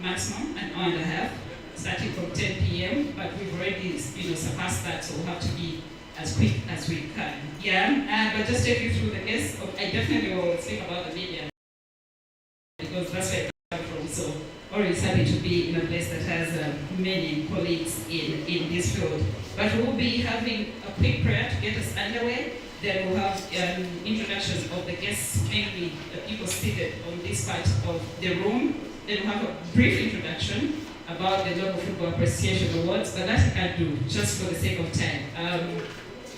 maximum, an hour and a half, starting from 10 p.m., but we've already, surpassed that, so we'll have to be as quick as we can. Yeah, but just take you through the case. I definitely will speak about the media because that's where I come from. So always happy to be in a place that has many colleagues in this field. But we'll be having a quick prayer to get us underway. Then we'll have introductions of the guests, mainly the people seated on this part of the room. Then we'll have a brief introduction about the Global Football Appreciation Awards, but that I can't do just for the sake of time.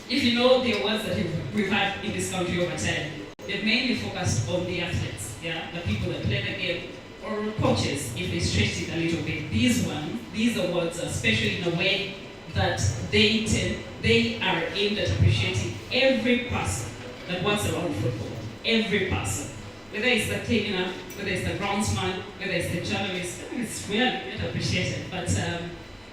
If you know the awards that we've had in this country over time, they've mainly focused on the athletes, the people that play the game, or coaches, if they stretch it a little bit. These awards are special in a way that they are aimed at appreciating every person that works around football, every person. Whether it's the cleaner, whether it's the groundsman, whether it's the journalist, it's really not appreciated. But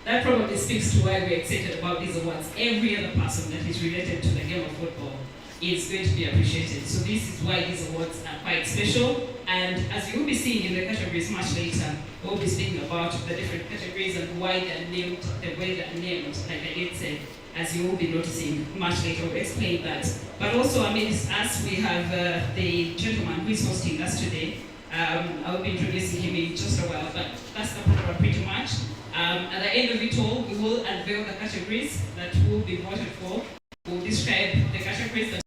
that probably speaks to why we're excited about these awards. Every other person that is related to the game of football is going to be appreciated. So this is why these awards are quite special. And as you will be seeing in the categories much later, we'll be speaking about the different categories and why they're named the way they're named, like I did say, as you will be noticing much later. We'll explain that. But also amidst us, we have the gentleman who is hosting us today. I'll be introducing him in just a while, but that's the program pretty much. At the end of it all, we will unveil the categories that will be voted for. We'll describe the categories that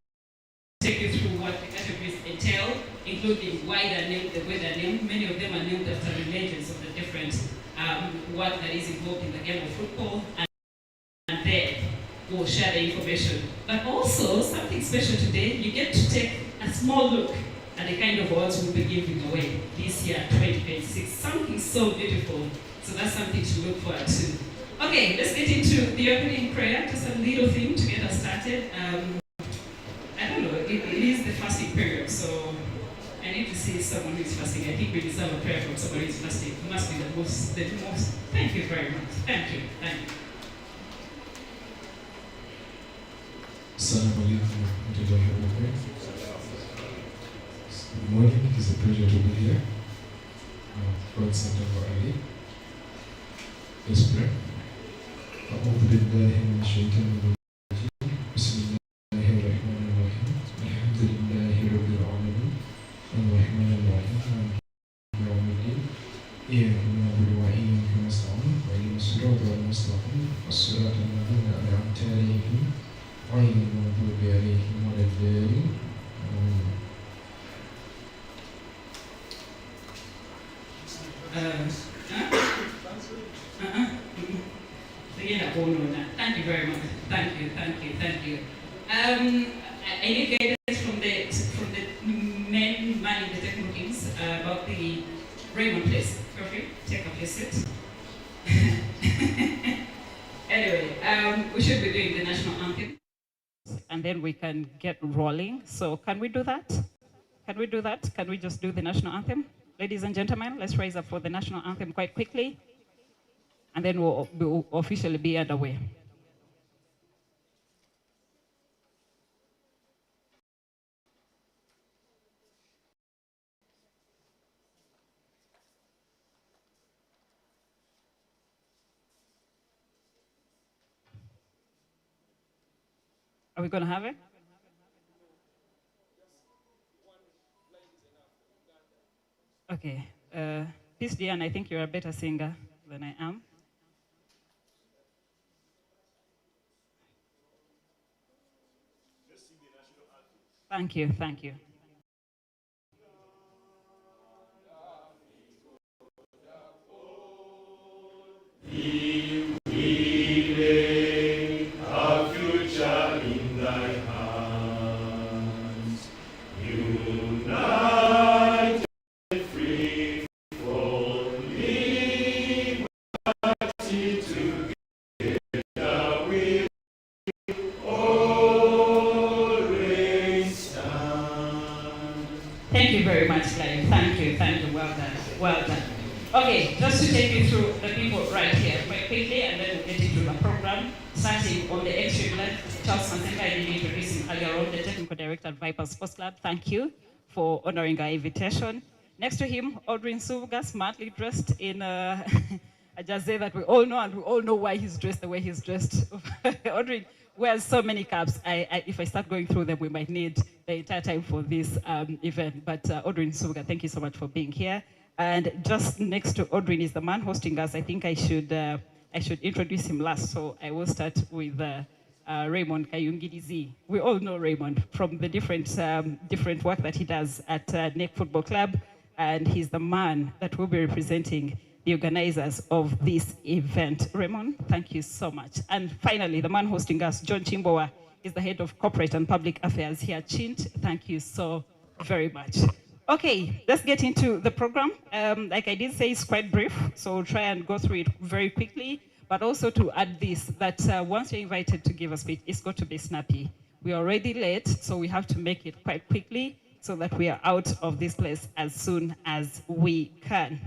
take you through what the categories entail, including why they're named the way they're named. Many of them are named after the legends of the different work that is involved in the game of football. And then we'll share the information. But also, something special today, you get to take a small look at the kind of awards we'll be giving away this year, 2026. Something so beautiful. So that's something to look forward to. Okay, let's get into the opening prayer, just a little thing to get us started. I don't know, it is the fasting period, so I need to see someone who is fasting. I think we deserve a prayer from someone who is fasting. It must be the most. Thank you very much. Thank you. Assalamu alaikum wa rahmatullahi wa barakatuh. Good morning, it is a pleasure to be here. God Center for Ali. Let's pray. أعوذ بالله من الشيطان الرجيم. بسم الله الرحمن الرحيم. الحمد لله رب العالمين. الرحمن الرحيم. مالك يوم الدين. إياك نعبد وإياك نستعين. اهدنا الصراط المستقيم. الصراط الذين أنعمت عليهم غير المغضوب عليهم ولا الضالين. Thank you very much. Thank you. I need guidance from the main man in the technical teams about the Raymond place. Feel free, take up your seat. Anyway, we should be doing the national anthem, and then we can get rolling. So can we do that? Can we just do the national anthem? Ladies and gentlemen, let's rise up for the national anthem quite quickly, and then we'll officially be underway. Are we going to have it? Okay. Peace, Diane, I think you're a better singer than I am. Thank you. Thank you very much, Clive. Thank you. Well done. Okay, just to take you through the people right here quite quickly, and then we'll get into the program. Starting on the extreme left, Charles Masenga, I did introduce him earlier on, the Technical Director at Vipers Sports Club. Thank you for honoring our invitation. Next to him, Audrey Nsubuga, smartly dressed in a jersey that we all know, and we all know why he's dressed the way he's dressed. Audrey wears so many caps. If I start going through them, we might need the entire time for this event. But Audrey Nsubuga, thank you so much for being here. And just next to Audrey is the man hosting us. I think I should introduce him last, so I will start with Raymond Kayungirizi. We all know Raymond from the different work that he does at NEC Football Club, and he's the man that will be representing the organizers of this event. Raymond, thank you so much. And finally, the man hosting us, John Chimbowa, is the head of corporate and public affairs here at Chint. Thank you so very much. Okay, let's get into the program. Like I did say, it's quite brief, so we'll try and go through it very quickly. But also to add this, that once you're invited to give a speech, it's got to be snappy. We're already late, so we have to make it quite quickly so that we are out of this place as soon as we can.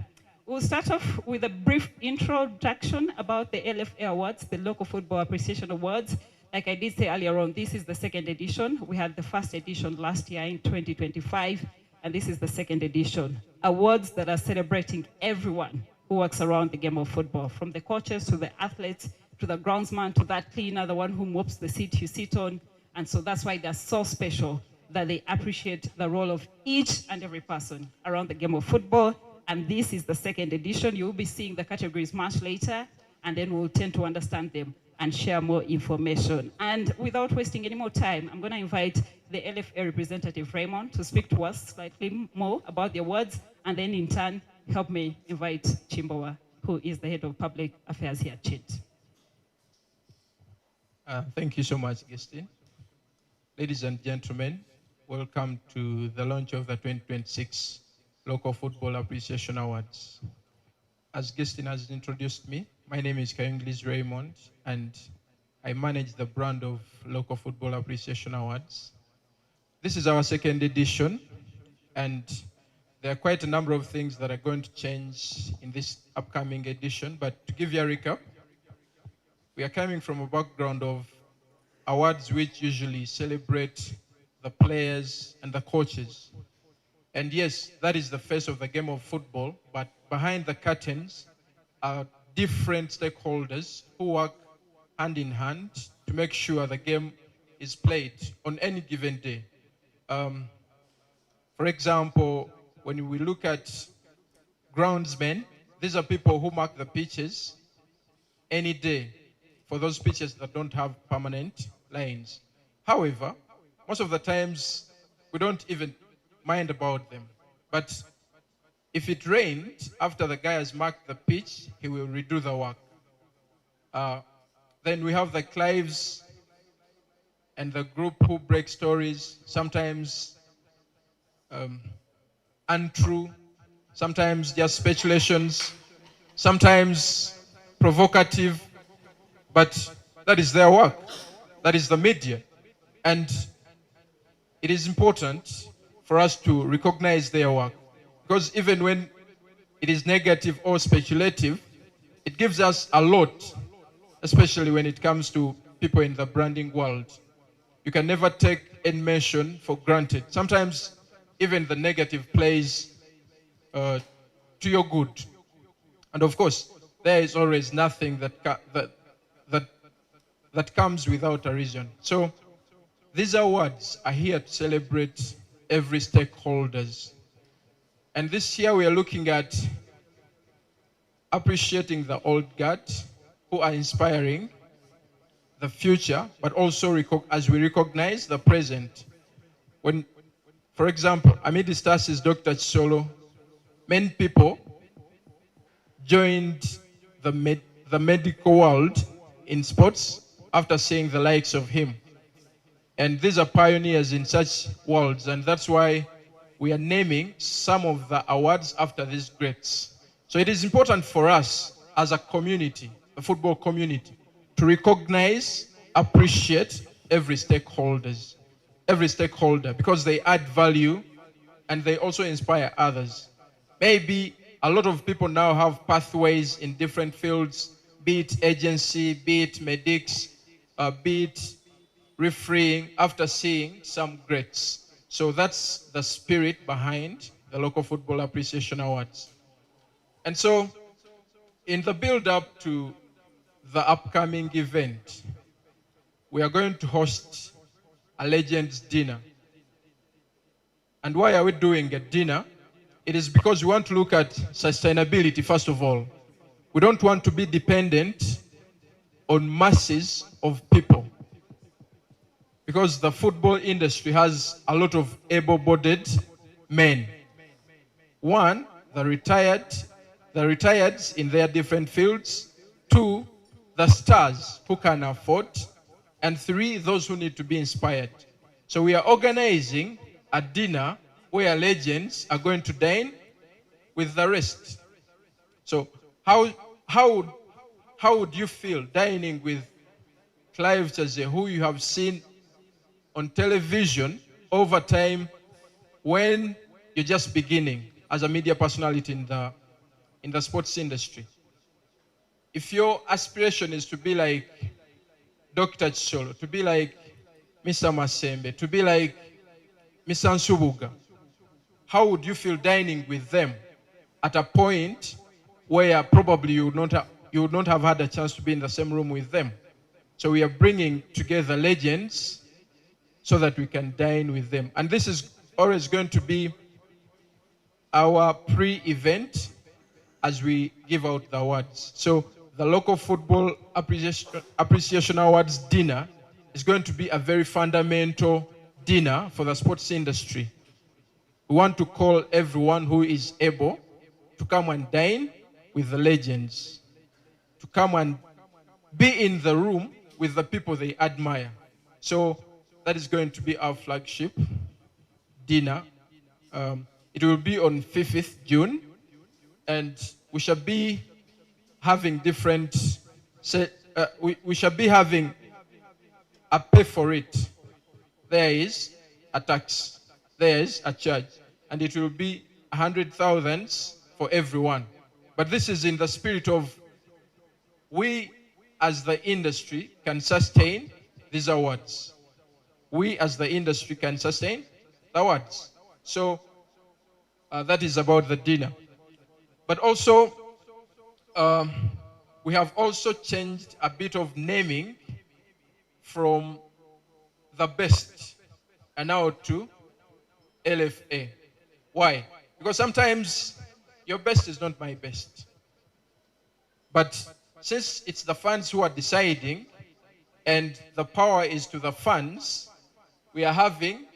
We'll start off with a brief introduction about the LFA Awards, the Local Football Appreciation Awards. Like I did say earlier on, this is the second edition. We had the first edition last year in 2025, and this is the second edition. Awards that are celebrating everyone who works around the game of football, from the coaches to the athletes, to the groundsman, to that cleaner, the one who mops the seat you sit on. And so that's why they're so special, that they appreciate the role of each and every person around the game of football. And this is the second edition. You'll be seeing the categories much later, and then we'll tend to understand them and share more information. And without wasting any more time, I'm going to invite the LFA representative, Raymond, to speak to us slightly more about the awards, and then in turn, help me invite Chimbowa, who is the head of public affairs here at Chint. Thank you so much, Gustin. Ladies and gentlemen, welcome to the launch of the 2026 Local Football Appreciation Awards. As Gustin has introduced me, my name is Kayungirizi Raymond, and I manage the brand of Local Football Appreciation Awards. This is our second edition, and there are quite a number of things that are going to change in this upcoming edition, but to give you a recap, we are coming from a background of awards which usually celebrate the players and the coaches. And yes, that is the face of the game of football, but behind the curtains are different stakeholders who work hand in hand to make sure the game is played on any given day. For example, when we look at groundsmen, these are people who mark the pitches any day for those pitches that don't have permanent lines. However, most of the times we don't even mind about them. But if it rained, after the guy has marked the pitch, he will redo the work. Then we have the Clives and the group who break stories, sometimes untrue, sometimes just speculations, sometimes provocative, but that is their work. That is the media. And it is important for us to recognize their work, because even when it is negative or speculative, it gives us a lot, especially when it comes to people in the branding world. You can never take information for granted. Sometimes even the negative plays to your good. And of course, there is always nothing that comes without a reason. So these awards are here to celebrate every stakeholders. And this year we are looking at appreciating the old guard who are inspiring the future, but also as we recognize the present. When, for example, Amid Stars' Dr. Chisolo, many people joined the medical world in sports after seeing the likes of him. And these are pioneers in such worlds, and that's why we are naming some of the awards after these greats. So it is important for us as a community, the football community, to recognize, appreciate every stakeholder, because they add value and they also inspire others. Maybe a lot of people now have pathways in different fields, be it agency, be it medics, be it refereeing, after seeing some greats. So that's the spirit behind the Local Football Appreciation Awards. And so, in the build-up to the upcoming event, we are going to host a Legends Dinner. And why are we doing a dinner? It is because we want to look at sustainability, first of all. We don't want to be dependent on masses of people, because the football industry has a lot of able-bodied men. One, the retired in their different fields. Two, the stars who can afford. And three, those who need to be inspired. So we are organizing a dinner where legends are going to dine with the rest. So how would you feel dining with Clive Chaze, who you have seen on television over time when you're just beginning as a media personality in the sports industry? If your aspiration is to be like Dr. Chisolo, to be like Mr. Masembe, to be like Mr. Nsubuga, how would you feel dining with them at a point where probably you would not have had a chance to be in the same room with them? So we are bringing together legends so that we can dine with them. And this is always going to be our pre-event as we give out the awards. So the Local Football Appreciation Awards dinner is going to be a very fundamental dinner for the sports industry. We want to call everyone who is able to come and dine with the legends, to come and be in the room with the people they admire. So that is going to be our flagship dinner. It will be on 5th June, and we shall be having we shall be having a pay for it. There is a tax, there is a charge, and it will be 100,000 for everyone. But this is in the spirit of we as the industry can sustain these awards. We as the industry can sustain the awards. So that is about the dinner. But also, we have also changed a bit of naming from the best and now to LFA. Why? Because sometimes your best is not my best. But since it's the fans who are deciding and the power is to the fans, we are having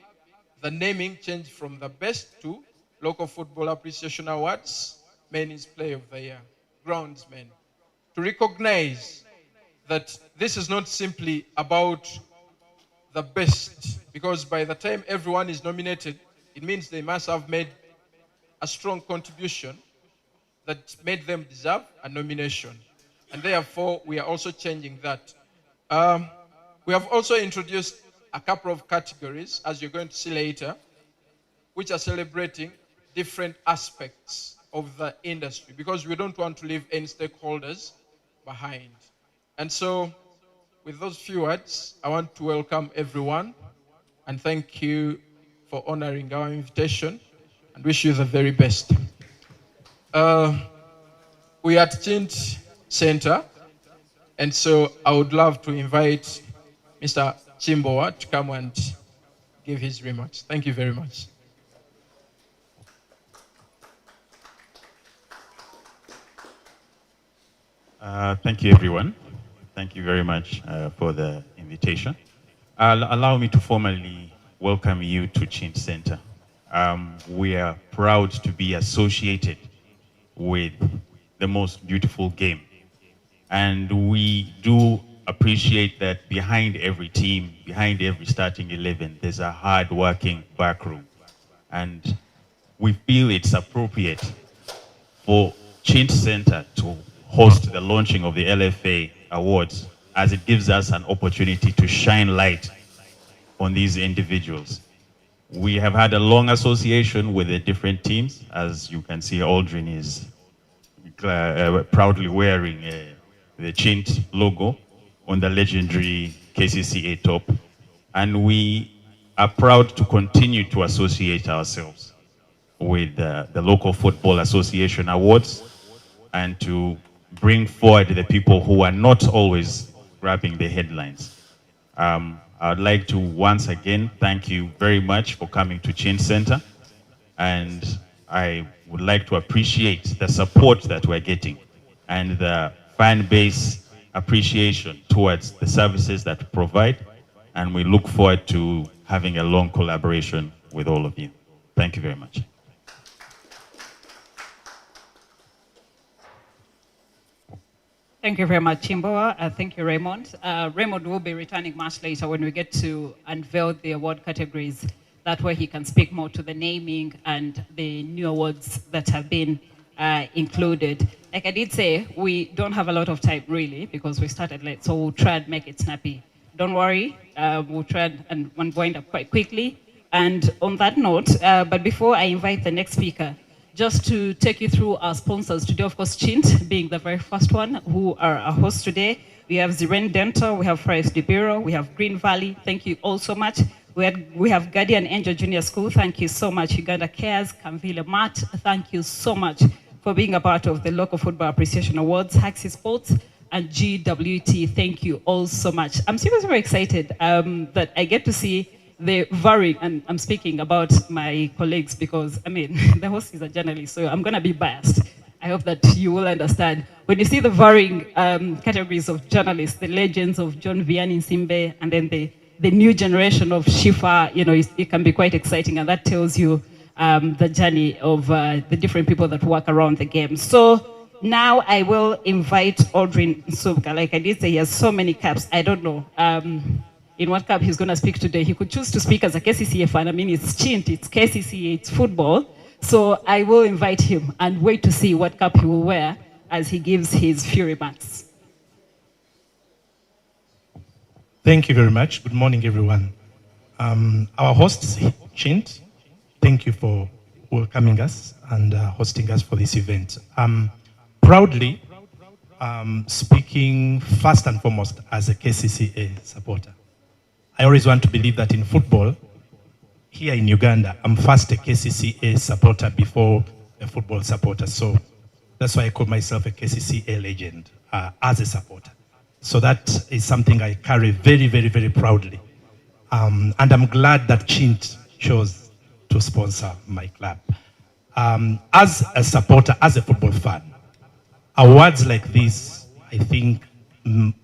the naming change from the best to Local Football Appreciation Awards, Men's Player of the Year, Groundsman, to recognize that this is not simply about the best, because by the time everyone is nominated, it means they must have made a strong contribution that made them deserve a nomination. And therefore, we are also changing that. We have also introduced a couple of categories, as you're going to see later, which are celebrating different aspects of the industry, because we don't want to leave any stakeholders behind. And so, with those few words, I want to welcome everyone and thank you for honoring our invitation and wish you the very best. We are at Chint Center, and so I would love to invite Mr. Chimbowa to come and give his remarks. Thank you very much. Thank you, everyone. Thank you very much for the invitation. Allow me to formally welcome you to Chint Center. We are proud to be associated with the most beautiful game. And we do appreciate that behind every team, behind every starting 11, there's a hard-working backroom. And we feel it's appropriate for Chint Center to host the launching of the LFA Awards, as it gives us an opportunity to shine light on these individuals. We have had a long association with the different teams. As you can see, Aldrin is proudly wearing the Chint logo on the legendary KCCA top. And we are proud to continue to associate ourselves with the Local Football Association Awards and to bring forward the people who are not always grabbing the headlines. I'd like to once again thank you very much for coming to Change Center, and I would like to appreciate the support that we're getting and the fan base appreciation towards the services that we provide, and we look forward to having a long collaboration with all of you. Thank you very much. Thank you very much, Chimboa. Thank you, Raymond. Raymond will be returning much later when we get to unveil the award categories. That way he can speak more to the naming and the new awards that have been included. Like I did say, we don't have a lot of time really because we started late, so we'll try and make it snappy. Don't worry, we'll try and wind up quite quickly. And on that note, but before I invite the next speaker, just to take you through our sponsors today, of course, Chint being the very first one, who are our hosts today. We have Ziren Dental, we have Fries de Bureau, we have Green Valley, thank you all so much. We have Guardian Angel Junior School, thank you so much. Uganda Cares, Kamvile Mart, thank you so much for being a part of the Local Football Appreciation Awards, Haxi Sports, and GWT, thank you all so much. I'm seriously very excited that I get to see the varying, and I'm speaking about my colleagues because, I mean, the host is a journalist, so I'm going to be biased. I hope that you will understand. When you see the varying categories of journalists, the legends of John Vianney Simbe, and then the new generation of Shifa, you know, it can be quite exciting, and that tells you the journey of the different people that work around the game. So now I will invite Aldrin Nsubka. Like I did say, he has so many caps. I don't know in what cup he's going to speak today. He could choose to speak as a KCCA fan. I mean, it's Chint, it's KCCA, it's football. So I will invite him and wait to see what cup he will wear as he gives his few remarks. Thank you very much. Good morning, everyone. Our hosts, Chint, thank you for welcoming us and hosting us for this event. Proudly speaking first and foremost as a KCCA supporter. I always want to believe that in football, here in Uganda, I'm first a KCCA supporter before a football supporter. So that's why I call myself a KCCA legend as a supporter. So that is something I carry very, very, very proudly. And I'm glad that Chint chose to sponsor my club. As a supporter, as a football fan, awards like this, I think,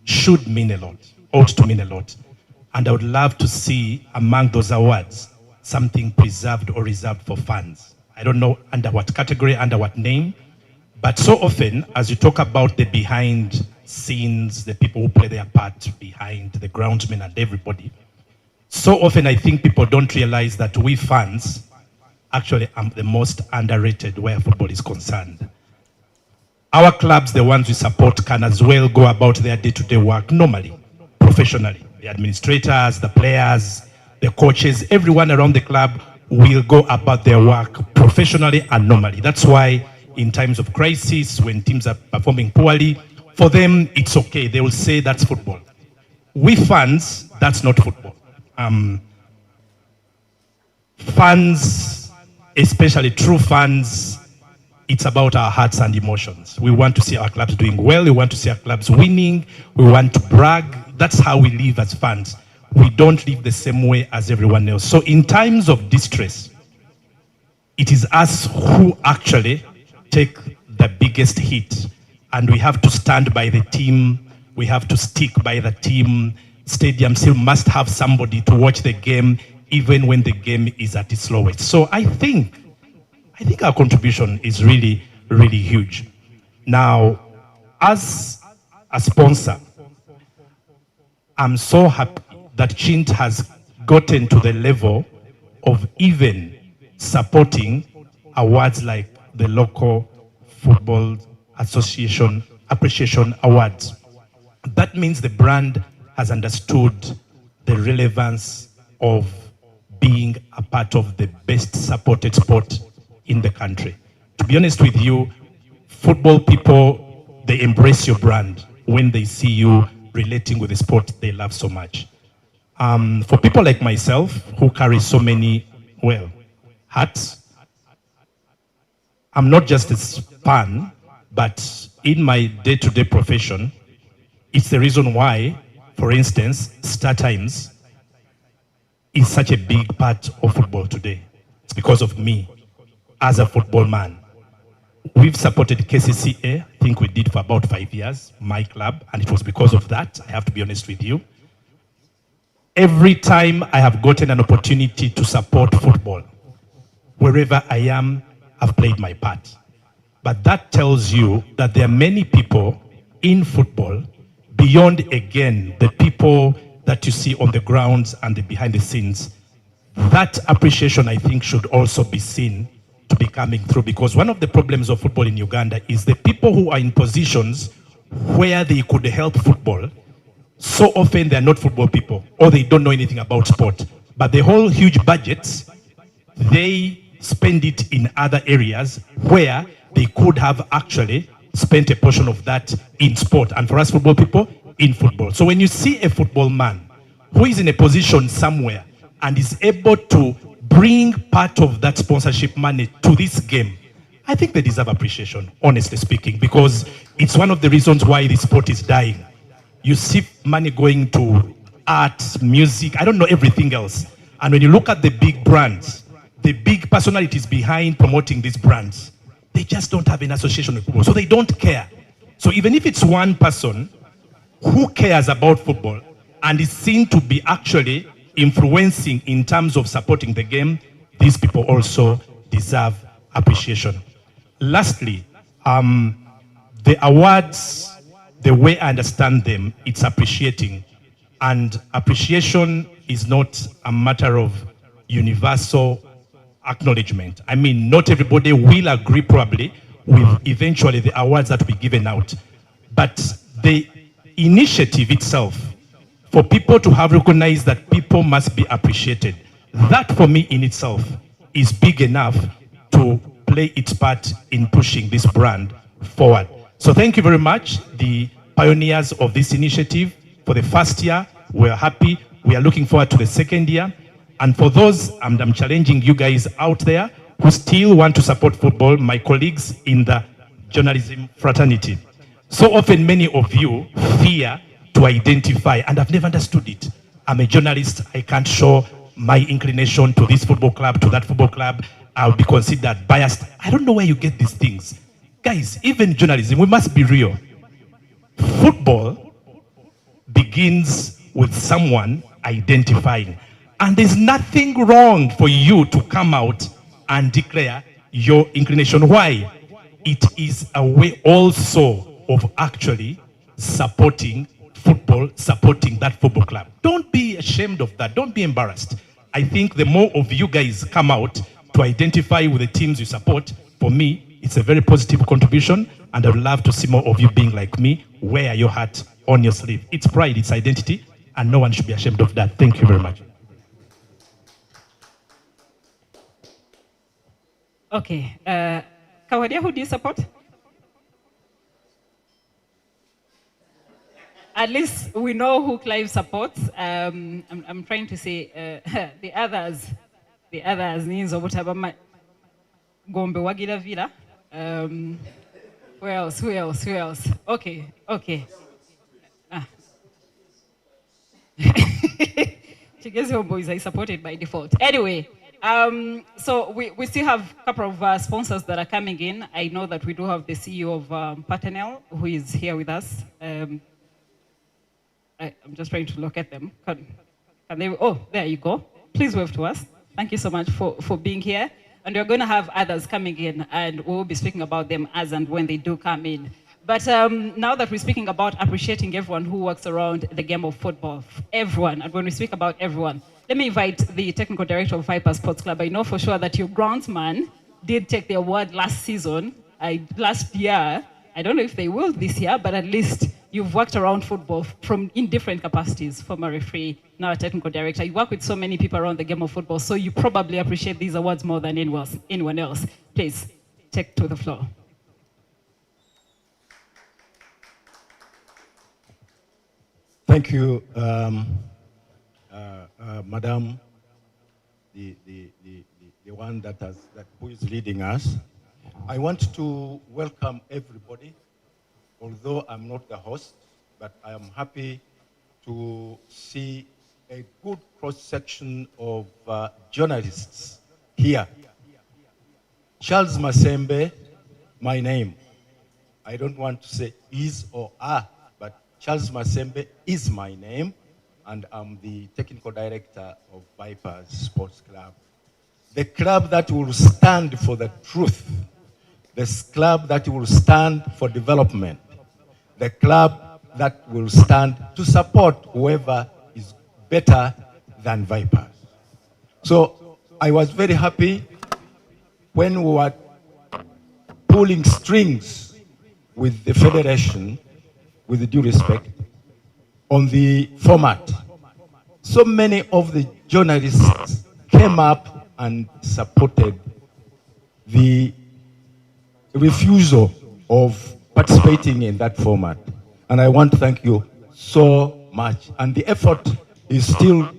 should mean a lot, ought to mean a lot. And I would love to see among those awards something preserved or reserved for fans. I don't know under what category, under what name, but so often as you talk about the behind scenes, the people who play their part behind the groundsmen and everybody, so often I think people don't realize that we fans actually are the most underrated where football is concerned. Our clubs, the ones we support, can as well go about their day-to-day work normally, professionally. The administrators, the players, the coaches, everyone around the club will go about their work professionally and normally. That's why in times of crisis, when teams are performing poorly, for them, it's okay. They will say that's football. We fans, that's not football. Fans, especially true fans, it's about our hearts and emotions. We want to see our clubs doing well. We want to see our clubs winning. We want to brag. That's how we live as fans. We don't live the same way as everyone else. So in times of distress, it is us who actually take the biggest hit. And we have to stand by the team. We have to stick by the team. Stadium still must have somebody to watch the game, even when the game is at its lowest. So I think our contribution is really, really huge. Now, as a sponsor, I'm so happy that Chint has gotten to the level of even supporting awards like the Local Football Association Appreciation Awards. That means the brand has understood the relevance of being a part of the best supported sport in the country. To be honest with you, football people, they embrace your brand when they see you relating with the sport they love so much. For people like myself who carry so many, well, hats, I'm not just a fan, but in my day-to-day profession, it's the reason why, for instance, Star Times is such a big part of football today. It's because of me as a football man. We've supported KCCA, I think we did for about 5 years, my club, and it was because of that, I have to be honest with you. Every time I have gotten an opportunity to support football, wherever I am, I've played my part. But that tells you that there are many people in football, beyond, again, the people that you see on the grounds and the behind the scenes. That appreciation, I think, should also be seen to be coming through, because one of the problems of football in Uganda is the people who are in positions where they could help football. So often they're not football people, or they don't know anything about sport. But the whole huge budgets, they spend it in other areas where they could have actually spent a portion of that in sport. And for us football people, in football. So when you see a football man who is in a position somewhere and is able to bring part of that sponsorship money to this game, I think they deserve appreciation, honestly speaking, because it's one of the reasons why the sport is dying. You see money going to art, music, I don't know, everything else. And when you look at the big brands, the big personalities behind promoting these brands, they just don't have an association with football, so they don't care. So even if it's one person who cares about football and is seen to be actually influencing in terms of supporting the game, these people also deserve appreciation. Lastly, the awards, the way I understand them, it's appreciating. And appreciation is not a matter of universal acknowledgement. I mean, not everybody will agree probably with eventually the awards that will be given out. But the initiative itself, for people to have recognized that people must be appreciated, that for me in itself is big enough to play its part in pushing this brand forward. So thank you very much, the pioneers of this initiative. For the first year, we're happy. We are looking forward to the second year. And for those, I'm challenging you guys out there who still want to support football, my colleagues in the journalism fraternity. So often many of you fear to identify, and I've never understood it. I'm a journalist, I can't show my inclination to this football club, to that football club. I'll be considered biased. I don't know where you get these things. Guys, even journalism, we must be real. Football begins with someone identifying. And there's nothing wrong for you to come out and declare your inclination. Why? It is a way also of actually supporting football, supporting that football club. Don't be ashamed of that. Don't be embarrassed. I think the more of you guys come out to identify with the teams you support, for me, it's a very positive contribution, and I would love to see more of you being like me, wear your hat on your sleeve. It's pride, it's identity, and no one should be ashamed of that. Thank you very much. Okay. Kawadia, who do you support? At least we know who Clive supports. I'm trying to say the others means Obutabama Gombe Wagila Villa. Who else? Okay. Chigezi Homeboys, I supported by default. Anyway, so we still have a couple of sponsors that are coming in. I know that we do have the CEO of Paternel, who is here with us. I'm just trying to look at them. Can they? Oh, there you go. Please wave to us. Thank you so much for being here. And we're going to have others coming in, and we'll be speaking about them as and when they do come in. But now that we're speaking about appreciating everyone who works around the game of football, everyone, and when we speak about everyone, let me invite the technical director of Viper Sports Club. I know for sure that your groundsman did take the award last season, last year. I don't know if they will this year, but at least you've worked around football in different capacities, former referee, now a technical director. You work with so many people around the game of football, so you probably appreciate these awards more than anyone else. Please, take to the floor. Thank you, Madam, the one who is leading us. I want to welcome everybody, although I'm not the host, but I am happy to see a good cross-section of journalists here. Charles Masembe, my name. I don't want to say is or are, but Charles Masembe is my name, and I'm the technical director of Vipers Sports Club. The club that will stand for the truth, the club that will stand for development, the club that will stand to support whoever is better than Vipers. So I was very happy when we were pulling strings with the federation, with due respect, on the format. So many of the journalists came up and supported the refusal of participating in that format. And I want to thank you so much. And the effort is still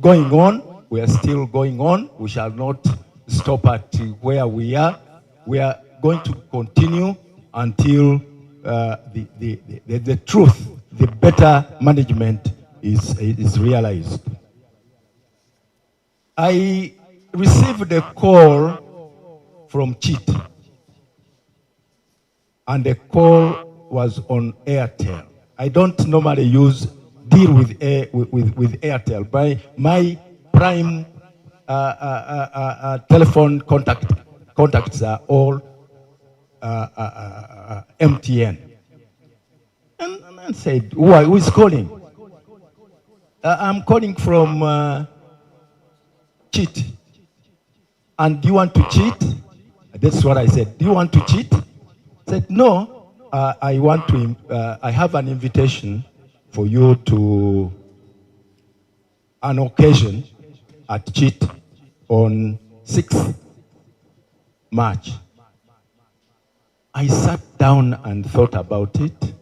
going on. We are still going on. We shall not stop at where we are. We are going to continue until the truth, the better management is realized. I received a call from Cheat, and the call was on Airtel. I don't normally deal with Airtel, but my prime telephone contacts are all MTN. And I said, who is calling? I'm calling from Cheat. And do you want to cheat? That's what I said. Do you want to cheat? I said, no, I want to, I have an invitation for you to an occasion at Cheat on 6th March. I sat down and thought about it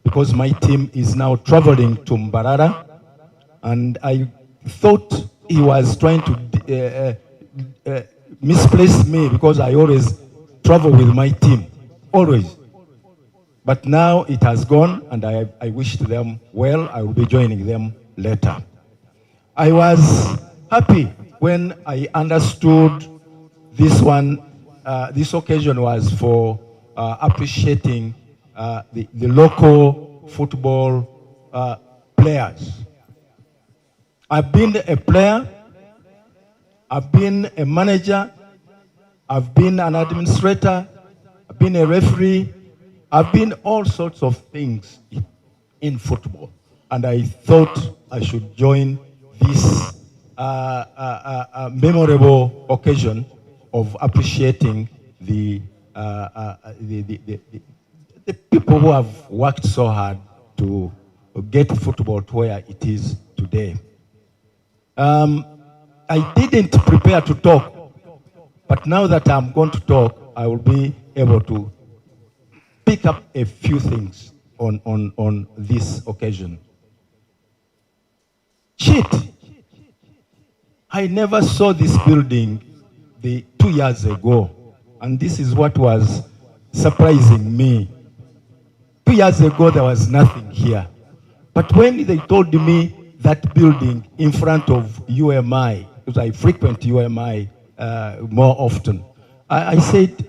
because my team is now traveling to Mbarara, and I thought he was trying to misplace me because I always travel with my team, always. But now it has gone, and I wish them well. I will be joining them later. I was happy when I understood this one. This occasion was for appreciating the local football players. I've been a player, I've been a manager, I've been an administrator, I've been a referee, I've been all sorts of things in football. And I thought I should join this memorable occasion of appreciating the people who have worked so hard to get football to where it is today. I didn't prepare to talk, but now that I'm going to talk, I will be able to pick up a few things on this occasion. Cheat. I never saw this building 2 years ago, and this is what was surprising me. 2 years ago, there was nothing here. But when they told me that building in front of UMI, because I frequent UMI more often, I said,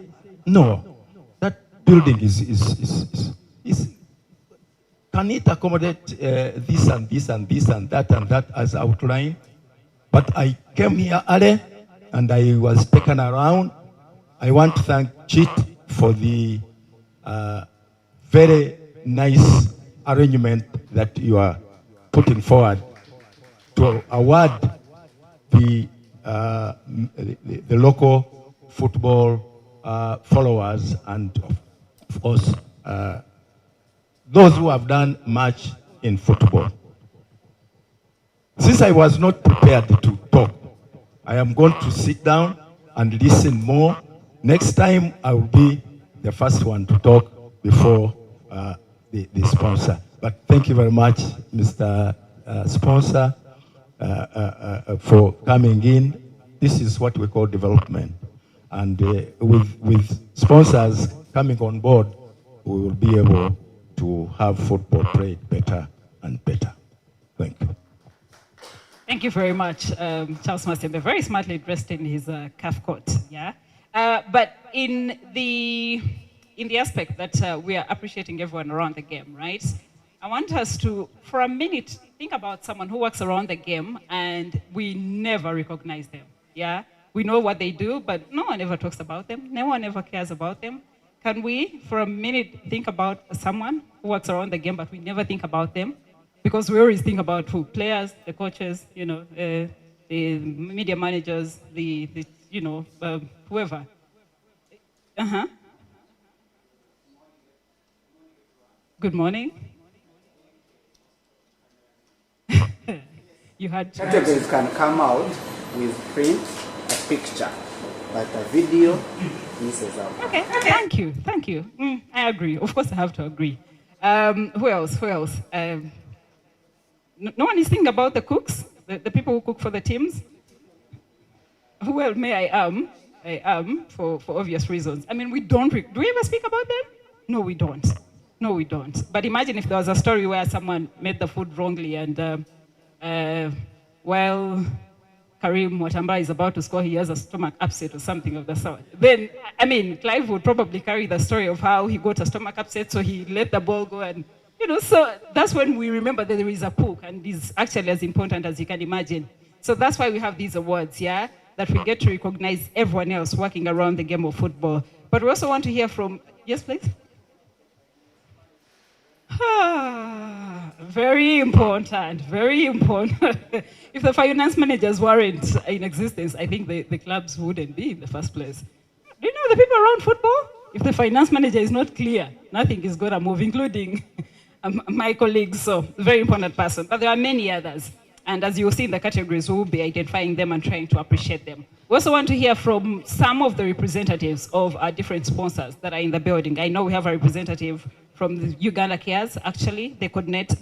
no, that building is can it accommodate this and this and this and that as outlined? But I came here early and I was taken around. I want to thank Cheat for the very nice arrangement that you are putting forward to award the local football followers and, of course, those who have done much in football. Since I was not prepared to talk, I am going to sit down and listen more. Next time, I will be the first one to talk before the sponsor. But thank you very much, Mr. Sponsor, for coming in. This is what we call development. And with sponsors coming on board, we will be able to have football played better and better. Thank you. Thank you very much, Charles Masembe. Very smartly dressed in his calf coat, yeah? But in the aspect that we are appreciating everyone around the game, right? I want us to, for a minute, think about someone who works around the game and we never recognize them, yeah? We know what they do, but no one ever talks about them. No one ever cares about them. Can we, for a minute, think about someone who works around the game, but we never think about them? Because we always think about who? Players, the coaches, you know, the media managers, whoever. Good morning. You had Categories can come out with print, a picture, but a video misses out. Okay, thank you. I agree. Of course, I have to agree. Who else? No one is thinking about the cooks, the people who cook for the teams. Well, I am, for obvious reasons. I mean, do we ever speak about them? No, we don't. But imagine if there was a story where someone made the food wrongly and while Karim Watamba is about to score, he has a stomach upset or something of the sort. Then, I mean, Clive would probably carry the story of how he got a stomach upset, so he let the ball go and, so that's when we remember that there is a cook, and it's actually as important as you can imagine. So that's why we have these awards, yeah, that we get to recognize everyone else working around the game of football. But we also want to hear from, yes, please? Very important. If the finance managers weren't in existence, I think the clubs wouldn't be in the first place. Do you know the people around football? If the finance manager is not clear, nothing is going to move, including my colleagues. So, very important person. But there are many others. And as you will see in the categories, we will be identifying them and trying to appreciate them. We also want to hear from some of the representatives of our different sponsors that are in the building. I know we have a representative from the Uganda Cares, actually, the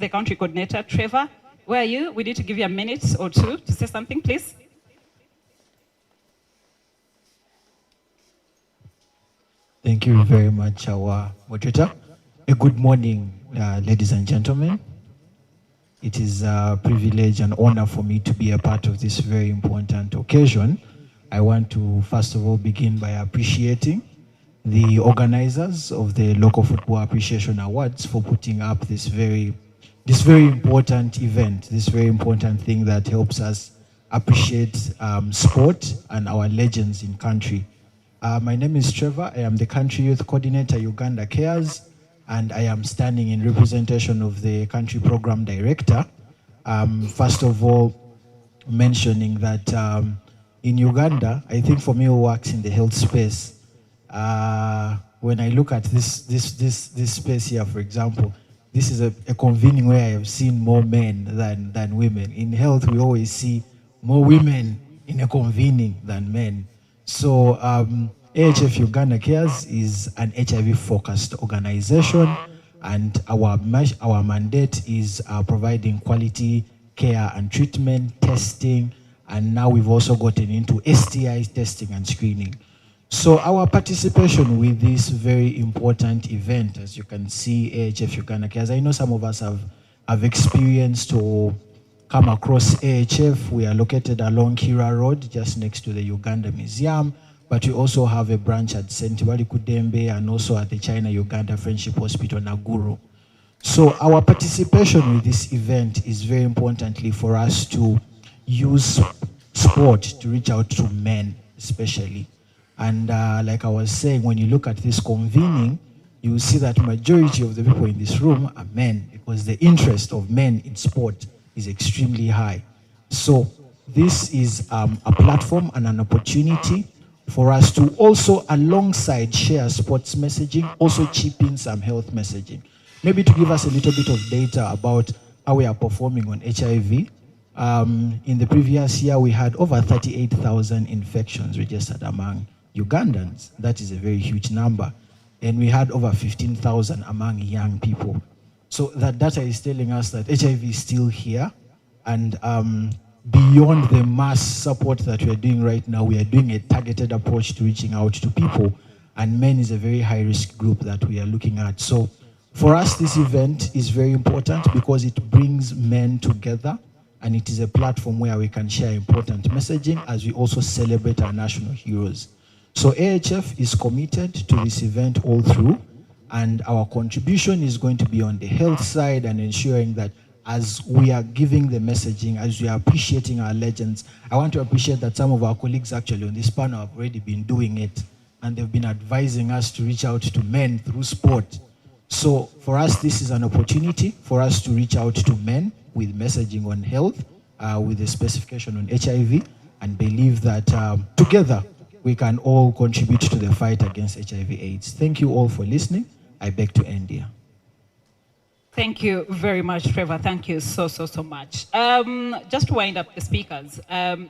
country coordinator, Trevor. Where are you? We need to give you a minute or two to say something, please. Thank you very much, our moderator. A good morning, ladies and gentlemen. It is a privilege and honor for me to be a part of this very important occasion. I want to, first of all, begin by appreciating the organizers of the Local Football Appreciation Awards for putting up this very important event, this very important thing that helps us appreciate sport and our legends in country. My name is Trevor. I am the Country Youth Coordinator, Uganda Cares, and I am standing in representation of the Country Program Director. First of all, mentioning that in Uganda, I think for me who works in the health space, when I look at this space here, for example, this is a convening where I have seen more men than women. In health, we always see more women in a convening than men. So AHF Uganda Cares is an HIV-focused organization, and our mandate is providing quality care and treatment, testing, and now we've also gotten into STI testing and screening. So our participation with this very important event, as you can see, AHF Uganda Cares, I know some of us have experienced or come across AHF. We are located along Kira Road, just next to the Uganda Museum, but we also have a branch at St. Kudembe and also at the China-Uganda Friendship Hospital, Naguru. So our participation with this event is very importantly for us to use sport to reach out to men, especially. And like I was saying, when you look at this convening, you will see that majority of the people in this room are men, because the interest of men in sport is extremely high. So this is a platform and an opportunity for us to also, alongside share sports messaging, also chip in some health messaging. Maybe to give us a little bit of data about how we are performing on HIV. In the previous year, we had over 38,000 infections registered among Ugandans. That is a very huge number. And we had over 15,000 among young people. So that data is telling us that HIV is still here. And beyond the mass support that we are doing right now, we are doing a targeted approach to reaching out to people, and men is a very high-risk group that we are looking at. So for us, this event is very important because it brings men together, and it is a platform where we can share important messaging as we also celebrate our national heroes. So AHF is committed to this event all through, and our contribution is going to be on the health side and ensuring that as we are giving the messaging, as we are appreciating our legends. I want to appreciate that some of our colleagues actually on this panel have already been doing it, and they've been advising us to reach out to men through sport. So for us, this is an opportunity for us to reach out to men with messaging on health, with a specification on HIV, and believe that together we can all contribute to the fight against HIV/AIDS. Thank you all for listening. I beg to end here. Thank you very much, Trevor. Thank you so much. Just to wind up the speakers,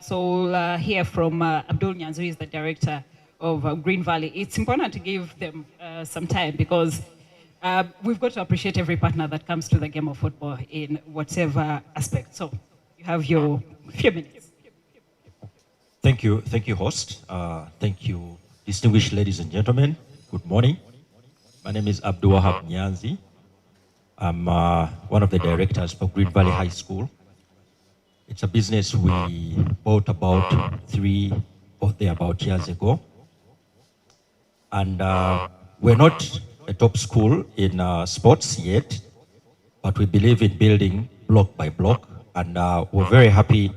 so we'll hear from Abdul Nyanzu, who is the director of Green Valley. It's important to give them some time because we've got to appreciate every partner that comes to the game of football in whatever aspect. So you have your few minutes. Thank you, host. Thank you, distinguished ladies and gentlemen. Good morning. My name is Abdul Wahab Nyanzi. I'm one of the directors for Green Valley High School. It's a business we bought about 3 or thereabout years ago. And we're not a top school in sports yet, but we believe in building block by block. And we're very happy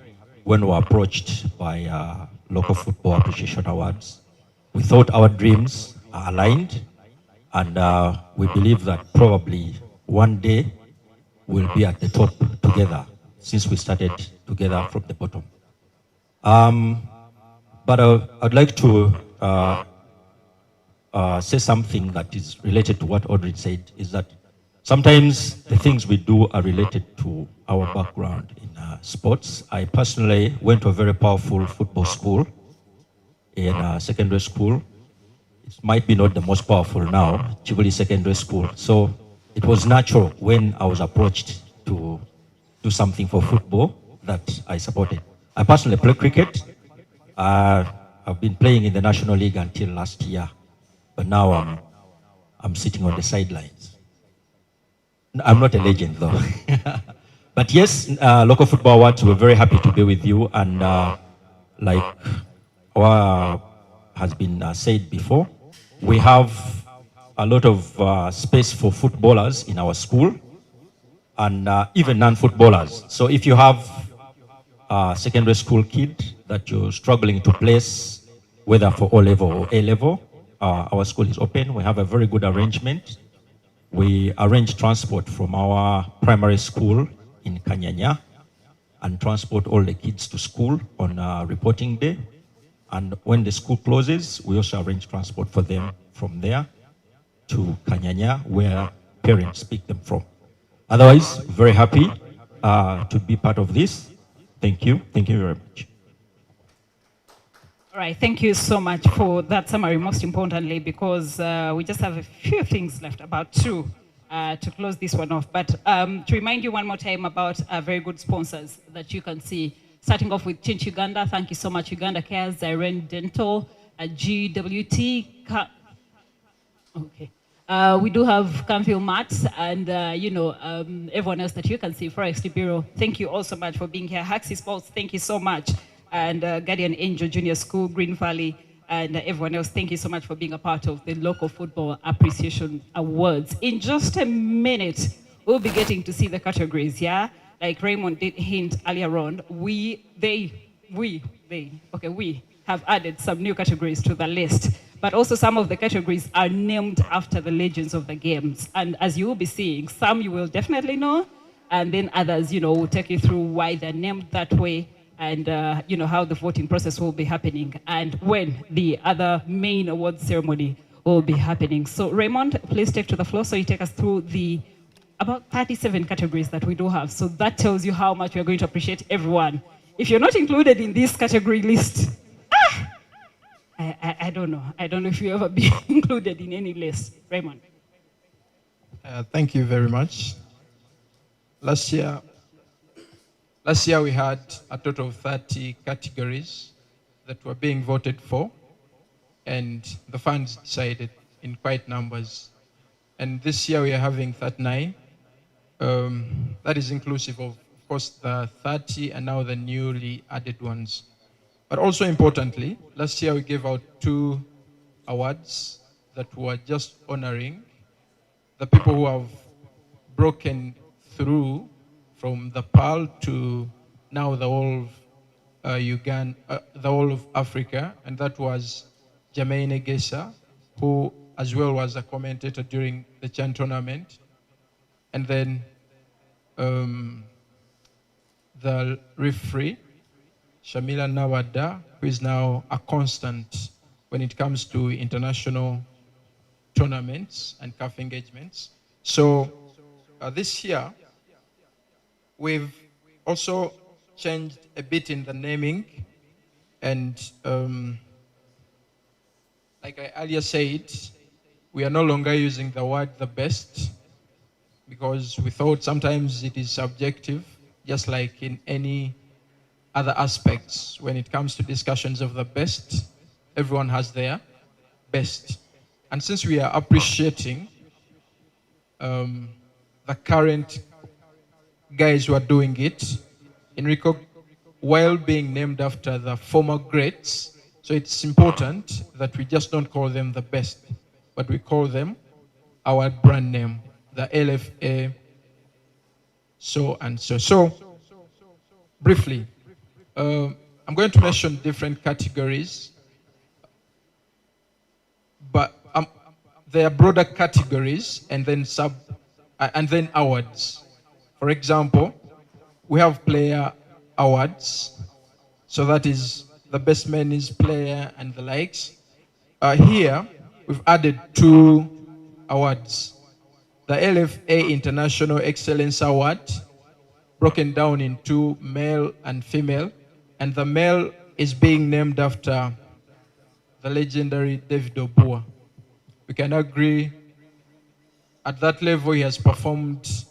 when we were approached by Local Football Appreciation Awards. We thought our dreams are aligned, and we believe that probably one day we'll be at the top together, since we started together from the bottom. But I'd like to say something that is related to what Audrey said, is that sometimes the things we do are related to our background in sports. I personally went to a very powerful football school in secondary school. It might be not the most powerful now, Chivoli Secondary School. So it was natural when I was approached to do something for football that I supported. I personally play cricket. I've been playing in the National League until last year, but now I'm sitting on the sidelines. I'm not a legend though. But yes, Local Football Awards, we're very happy to be with you, and like what has been said before, we have a lot of space for footballers in our school, and even non-footballers. So if you have a secondary school kid that you're struggling to place, whether for O-level or A-level, our school is open. We have a very good arrangement. We arrange transport from our primary school in Kanyanya and transport all the kids to school on reporting day. And when the school closes, we also arrange transport for them from there to Kanyanya, where parents pick them from. Otherwise, very happy to be part of this. Thank you. Thank you very much. All right, thank you so much for that summary, most importantly, because we just have a few things left, about 2, to close this one off. But to remind you one more time about very good sponsors that you can see, starting off with Chinch Uganda. Thank you so much, Uganda Cares, Zyren Dental, GWT. Okay. We do have Canfield Mats and, everyone else that you can see, Forex Bureau. Thank you all so much for being here. Haxi Sports, thank you so much. And Guardian Angel Junior School, Green Valley, and everyone else, thank you so much for being a part of the Local Football Appreciation Awards. In just a minute, we'll be getting to see the categories, yeah? Like Raymond did hint earlier on, we have added some new categories to the list. But also some of the categories are named after the legends of the games. And as you will be seeing, some you will definitely know, and then others, will take you through why they're named that way, and how the voting process will be happening, and when the other main awards ceremony will be happening. So Raymond, please take to the floor so you take us through the about 37 categories that we do have. So that tells you how much we're going to appreciate everyone. If you're not included in this category list, I don't know. I don't know if you ever be included in any list. Raymond. Thank you very much. Last year Last year we had a total of 30 categories that were being voted for, and the fans decided in quite numbers. And this year we are having 39. That is inclusive of course, the 30 and now the newly added ones. But also importantly, last year we gave out 2 awards that were just honoring the people who have broken through from the Pearl to now the whole of Uganda, the whole of Africa, and that was Jermaine Egesa, who as well was a commentator during the Chan tournament, and then the referee, Shamila Nawada, who is now a constant when it comes to international tournaments and CAF engagements. So this year, we've also changed a bit in the naming, and like I earlier said, we are no longer using the word the best, because we thought sometimes it is subjective, just like in any other aspects. When it comes to discussions of the best, everyone has their best. And since we are appreciating the current guys who are doing it, Enrico, while being named after the former greats, so it's important that we just don't call them the best, but we call them our brand name, the LFA so and so. So, briefly, I'm going to mention different categories, but there are broader categories and then awards. For example, we have player awards, so that is the best men's player and the likes. Here, we've added 2 awards. The LFA International Excellence Award, broken down into male and female, and the male is being named after the legendary David Obua. We can agree at that level he has performed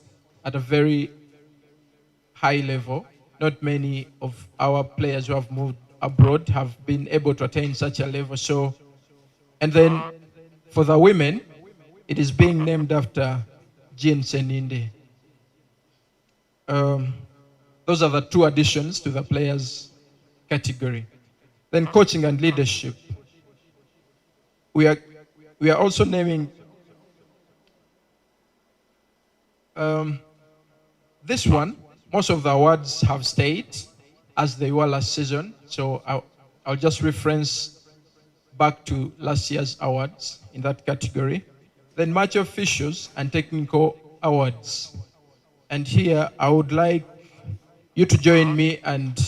at a very high level. Not many of our players who have moved abroad have been able to attain such a level. So, and then for the women, it is being named after Jean Seninde. Those are the 2 additions to the players category. Then coaching and leadership. We are also naming this one. Most of the awards have stayed as they were last season, so I'll just reference back to last year's awards in that category. Then match officials and technical awards. And here I would like you to join me and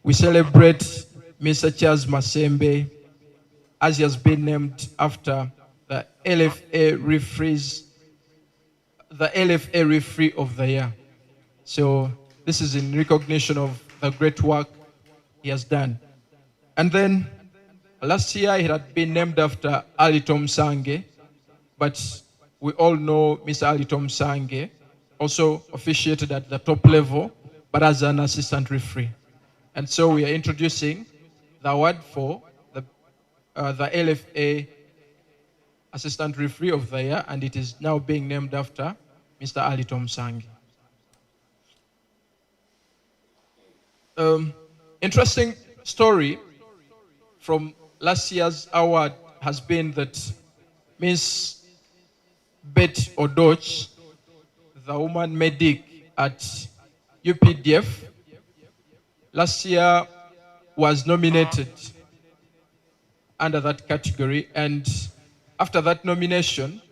we celebrate Mr. Charles Masembe, as he has been named after the LFA referee of the year. So this is in recognition of the great work he has done. And then last year he had been named after Ali Tom Sange, but we all know Mr. Ali Tom Sange also officiated at the top level, but as an assistant referee. And so we are introducing the award for the LFA assistant referee of the year, and it is now being named after Mr. Ali Tom Sange. Interesting story from last year's award has been that Miss Betty Odoch, the woman medic at UPDF, last year was nominated under that category, and after that nomination,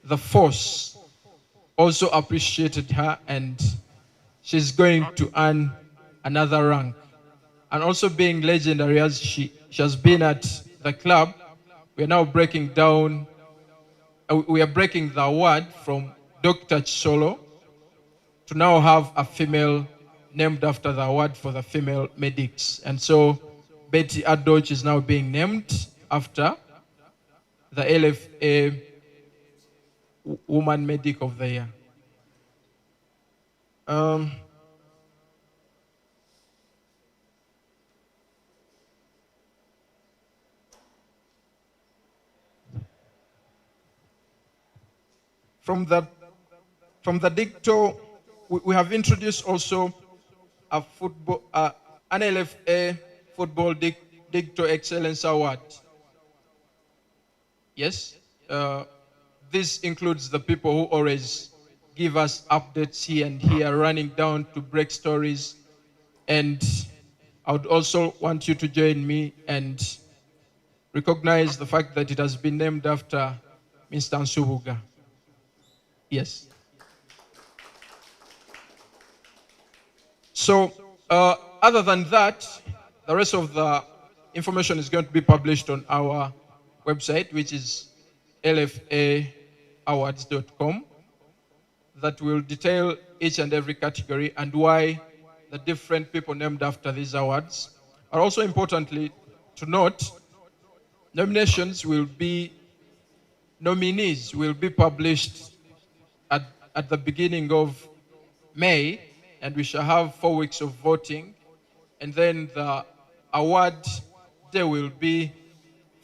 the force also appreciated her, and she's going to earn another rank. And also being legendary as she has been at the club, we are now breaking down, we are breaking the award from Dr. Chisolo to now have a female named after the award for the female medics. And so Betty Adoch is now being named after the LFA Woman Medic of the Year. From the Dicto, we have introduced also a football, an LFA Football Dicto Excellence Award. Yes, this includes the people who always give us updates here and here, running down to break stories. And I would also want you to join me and recognize the fact that it has been named after Mr. Nsubuga. Yes. So, other than that, the rest of the information is going to be published on our website, which is lfaawards.com, that will detail each and every category and why the different people named after these awards. And also importantly to note, nominees will be published at the beginning of May, and we shall have 4 weeks of voting, and then the award day will be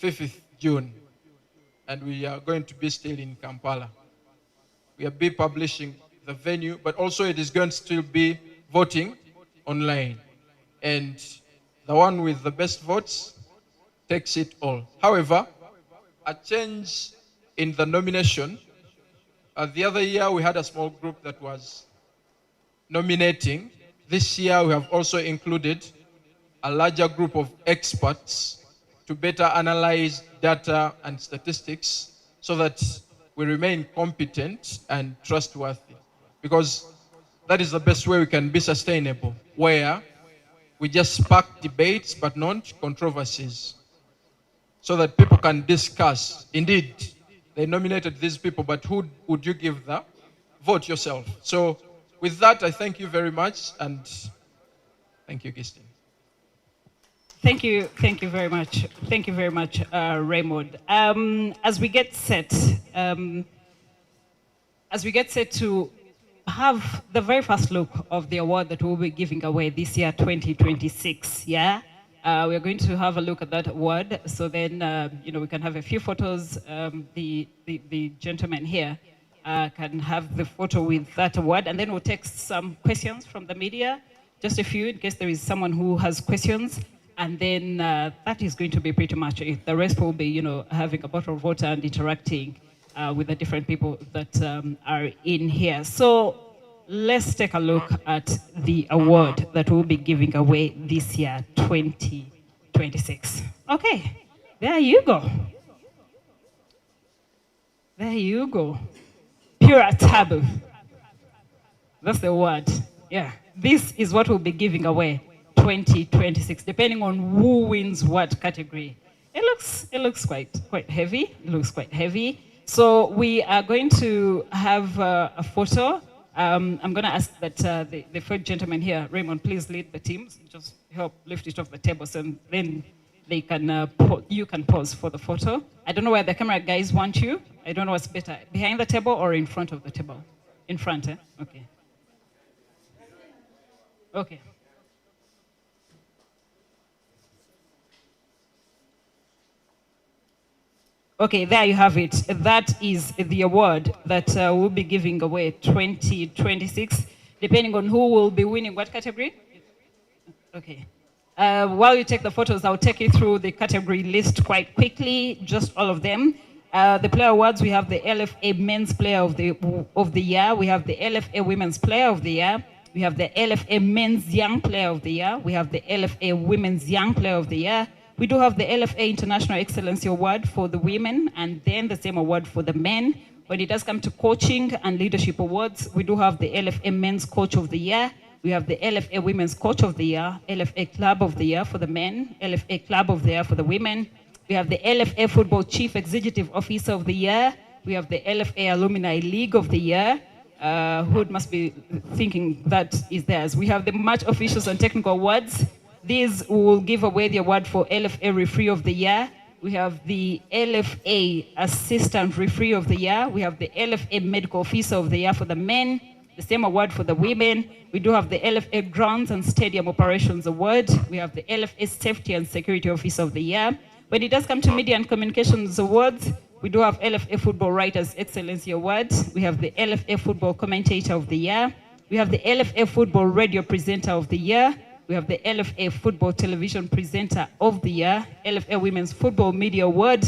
5th June, and we are going to be still in Kampala. We will be publishing the venue, but also it is going to still be voting online, and the one with the best votes takes it all. However, a change in the nomination. The other year we had a small group that was nominating. This year we have also included a larger group of experts to better analyze data and statistics so that we remain competent and trustworthy. Because that is the best way we can be sustainable, where we just spark debates but not controversies, so that people can discuss. Indeed, they nominated these people, but who would you give the vote yourself? So with that, I thank you very much, and thank you, Gistin. Thank you very much. Thank you very much, Raymond. As we get set to have the very first look of the award that we'll be giving away this year, 2026, yeah? We're going to have a look at that award, so then we can have a few photos. The gentleman here can have the photo with that award, and then we'll take some questions from the media, just a few in case there is someone who has questions, and then that is going to be pretty much it. The rest will be, having a bottle of water and interacting with the different people that are in here. So let's take a look at the award that we'll be giving away this year, 2026. Okay, there you go. There you go. Pure taboo. That's the word. Yeah. This is what we'll be giving away 2026, depending on who wins what category. It looks quite heavy. It looks quite heavy. So we are going to have a photo. I'm going to ask that the third gentleman here, Raymond, please lead the team. Just help lift it off the table, so then they can you can pose for the photo. I don't know where the camera guys want you. I don't know what's better, behind the table or in front of the table? In front, eh? Okay. Okay. Okay, there you have it. That is the award that we'll be giving away 2026, depending on who will be winning what category. Okay. While you take the photos, I'll take you through the category list quite quickly, just all of them. The player awards, we have the LFA Men's Player of the Year. We have the LFA Women's Player of the Year. We have the LFA Men's Young Player of the Year. We have the LFA Women's Young Player of the Year. We do have the LFA International Excellency Award for the women, and then the same award for the men. When it does come to coaching and leadership awards, we do have the LFA Men's Coach of the Year. We have the LFA Women's Coach of the Year, LFA Club of the Year for the men, LFA Club of the Year for the women. We have the LFA Football Chief Executive Officer of the Year. We have the LFA Alumni League of the Year. Hood must be thinking that is theirs. We have the Match Officials and Technical Awards. These will give away the award for LFA Referee of the Year. We have the LFA Assistant Referee of the Year. We have the LFA Medical Officer of the Year for the men. The same award for the women. We do have the LFA Grounds and Stadium Operations Award. We have the LFA Safety and Security Officer of the Year. When it does come to Media and Communications Awards, We do have LFA Football Writers Excellency Award. We have the LFA Football Commentator of the Year. We have the LFA Football Radio Presenter of the Year. We have the LFA Football Television Presenter of the Year, LFA Women's Football Media Award.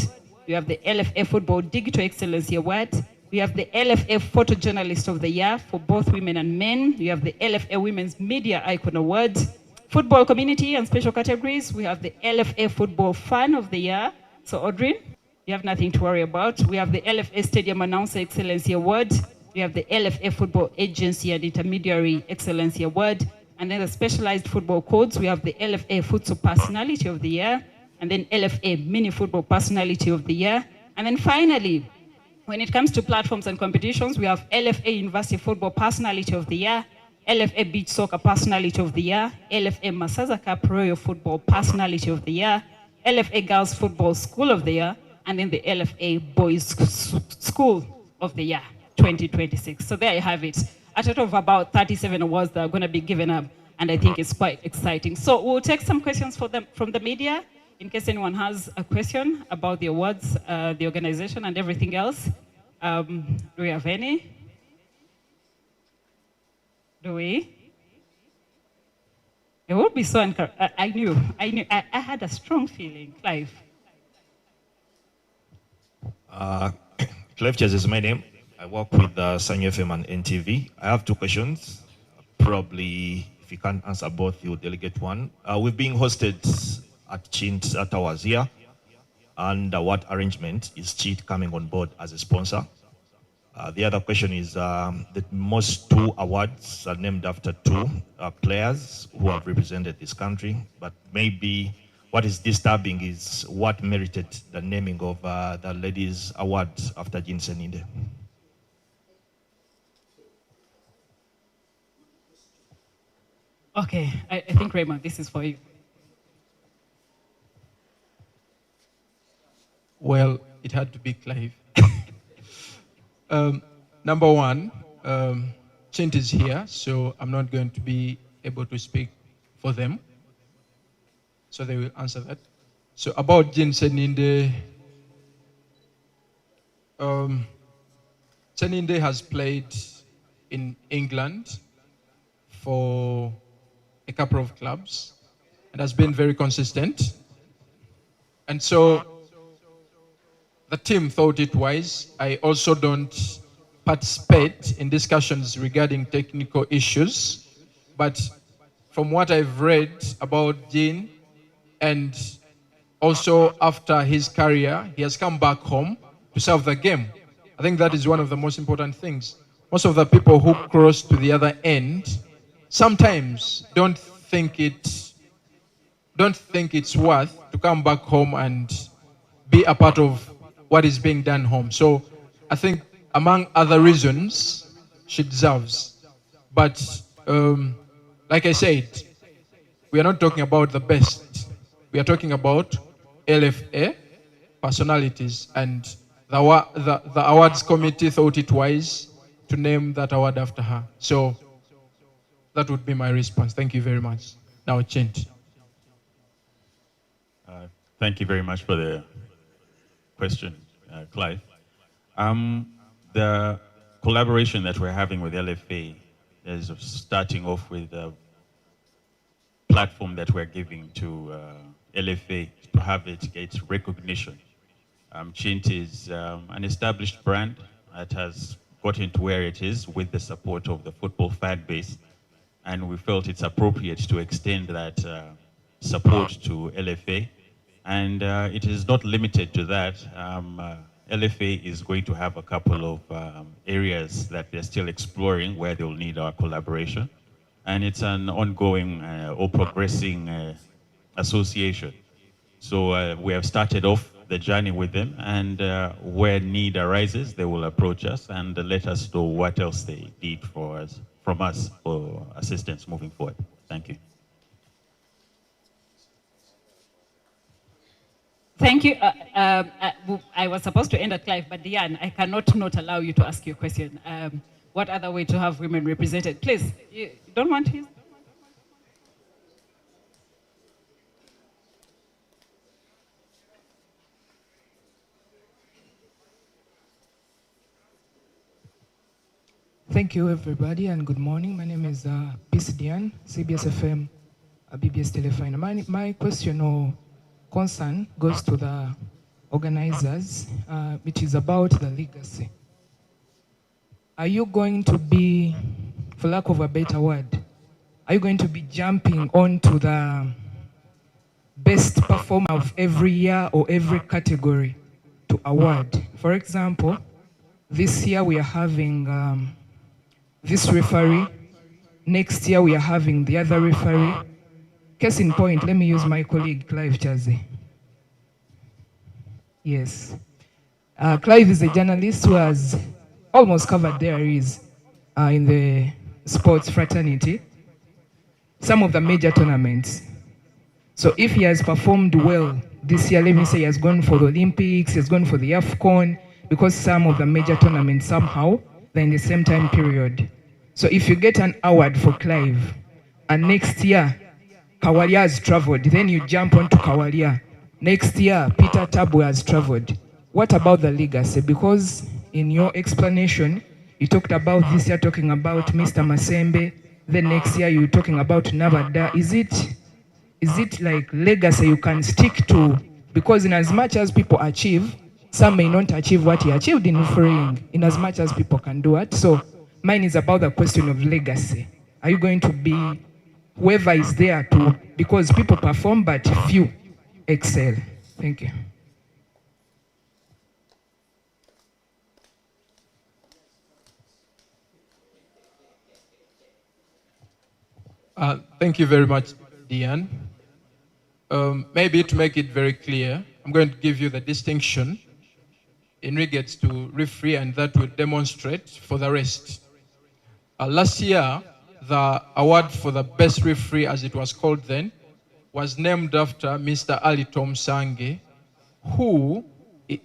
We have the LFA Football Digital Excellency Award. We have the LFA Photojournalist of the Year for both women and men. We have the LFA Women's Media Icon Award. Football Community and Special Categories, we have the LFA Football Fan of the Year. So Audrey, you have nothing to worry about. We have the LFA Stadium Announcer Excellency Award. We have the LFA Football Agency and Intermediary Excellency Award. And then the Specialized Football Codes, we have the LFA Futsal Personality of the Year. And then LFA Mini Football Personality of the Year. And then finally, when it comes to platforms and competitions, we have LFA University Football Personality of the Year, LFA Beach Soccer Personality of the Year, LFA Masaza Cup Royal Football Personality of the Year, LFA Girls Football School of the Year, and then the LFA Boys School of the Year 2026. So there you have it. A total of about 37 awards that are going to be given up, and I think it's quite exciting. So we'll take some questions from the media, in case anyone has a question about the awards, the organization, and everything else. Do we have any? Do we? It would be so encouraging. I had a strong feeling. Clive. Clive Chess is my name. I work with Sanyo FM and NTV. I have two questions. Probably, if you can't answer both, you delegate one. We're being hosted at Chint Towers here. And what arrangement is Cheat coming on board as a sponsor? The other question is the most two awards are named after two players who have represented this country, but maybe what is disturbing is what merited the naming of the ladies' award after Jean Seninde. Okay, I think Raymond, this is for you. Well, it had to be Clive. Number one, Chint is here, so I'm not going to be able to speak for them. So they will answer that. So about Jean Seninde, Seninde has played in England for a couple of clubs and has been very consistent. And so the team thought it wise. I also don't participate in discussions regarding technical issues, but from what I've read about Jean, and also after his career, he has come back home to serve the game. I think that is one of the most important things. Most of the people who cross to the other end sometimes don't think it's worth to come back home and be a part of what is being done home. So I think among other reasons, she deserves. But like I said, we are not talking about the best. We are talking about LFA personalities, and the awards committee thought it wise to name that award after her. So that would be my response. Thank you very much. Now, Chint. Thank you very much for the question, Clive. The collaboration that we're having with LFA is starting off with a platform that we're giving to LFA to have it get recognition. Chint is an established brand that has gotten to where it is with the support of the football fan base, and we felt it's appropriate to extend that support to LFA. And it is not limited to that. LFA is going to have a couple of areas that they're still exploring where they'll need our collaboration. And it's an ongoing or progressing association. So we have started off the journey with them, and where need arises, they will approach us and let us know what else they need from us for assistance moving forward. Thank you. Thank you. I was supposed to end at Clive, but Diane, I cannot not allow you to ask your question. What other way to have women represented? Please, you don't want his? Thank you, everybody, and good morning. My name is Peace Dian, CBS FM, BBS Telefine. My question or concern goes to the organizers, which is about the legacy. Are you going to be, for lack of a better word, are you going to be jumping onto the best performer of every year or every category to award? For example, this year we are having this referee. Next year we are having the other referee. Case in point, let me use my colleague Clive Chaze. Yes. Clive is a journalist who has almost covered their areas in the sports fraternity, some of the major tournaments. So if he has performed well this year, let me say he has gone for the Olympics, he has gone for the AFCON, because some of the major tournaments somehow, they're in the same time period. So if you get an award for Clive, and next year, Kawalia has traveled, then you jump onto Kawalia. Next year, Peter Tabu has traveled. What about the legacy? Because in your explanation, you talked about this year talking about Mr. Masembe, then next year you're talking about Navada. Is it like legacy you can stick to? Because in as much as people achieve, some may not achieve what he achieved in refereeing, in as much as people can do it. So mine is about the question of legacy. Are you going to be whoever is there to, because people perform but few excel? Thank you. Thank you very much, Dian. Maybe to make it very clear, I'm going to give you the distinction in regards to referee, and that will demonstrate for the rest. Last year, the award for the best referee, as it was called then, was named after Mr. Ali Tom Sange, who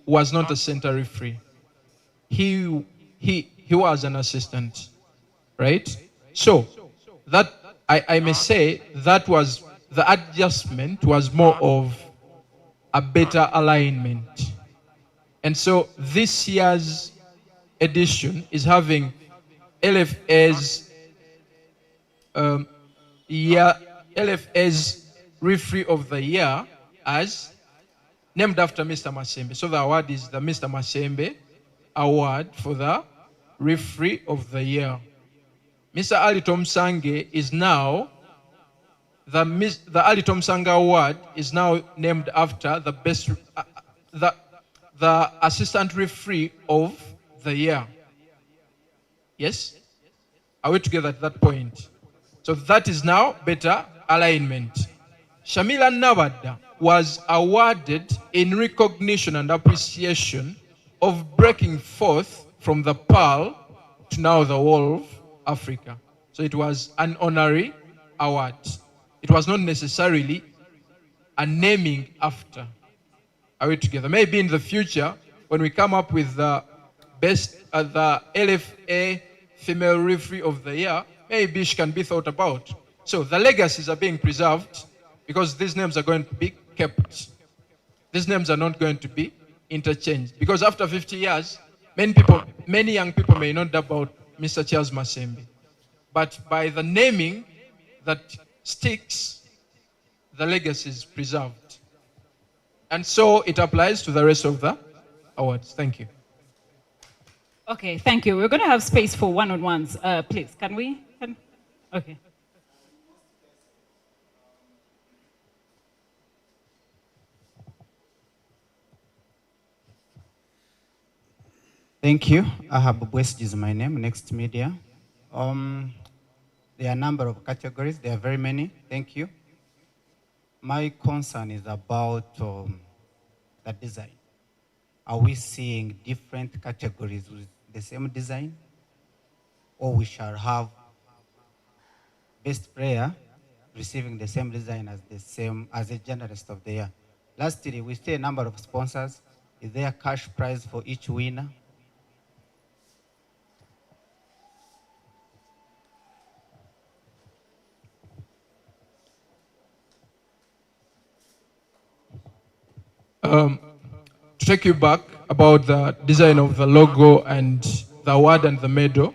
was not a center referee. He was an assistant, right? So that I may say that was the adjustment was more of a better alignment. And so this year's edition is having LFA's LFA's referee of the year as named after Mr. Masembe. So the award is the Mr. Masembe award for the referee of the year. Mr. Ali Tom Sange is now the Ali Tom Sange award is now named after the best the assistant referee of the year. Yes? Are we together at that point? So that is now better alignment. Shamila Navada was awarded in recognition and appreciation of breaking forth from the Pearl to now the Wolf Africa. So it was an honorary award. It was not necessarily a naming after. Are we together? Maybe in the future, when we come up with the best, the LFA female referee of the year, maybe she can be thought about. So the legacies are being preserved because these names are going to be kept. These names are not going to be interchanged, because after 50 years, many young people may not know about Mr. Charles Masembe. But by the naming that sticks, the legacy is preserved. And so it applies to the rest of the awards. Thank you. Okay, thank you. We're going to have space for one-on-ones. Please, can we? Okay. Thank you. Ahab Bwesji is my name, Next Media. There are a number of categories. There are very many. Thank you. My concern is about the design. Are we seeing different categories with the same design? Or we shall have best player receiving the same design as a journalist of the year? Lastly, we see a number of sponsors. Is there a cash prize for each winner? To take you back about the design of the logo and the award and the medal,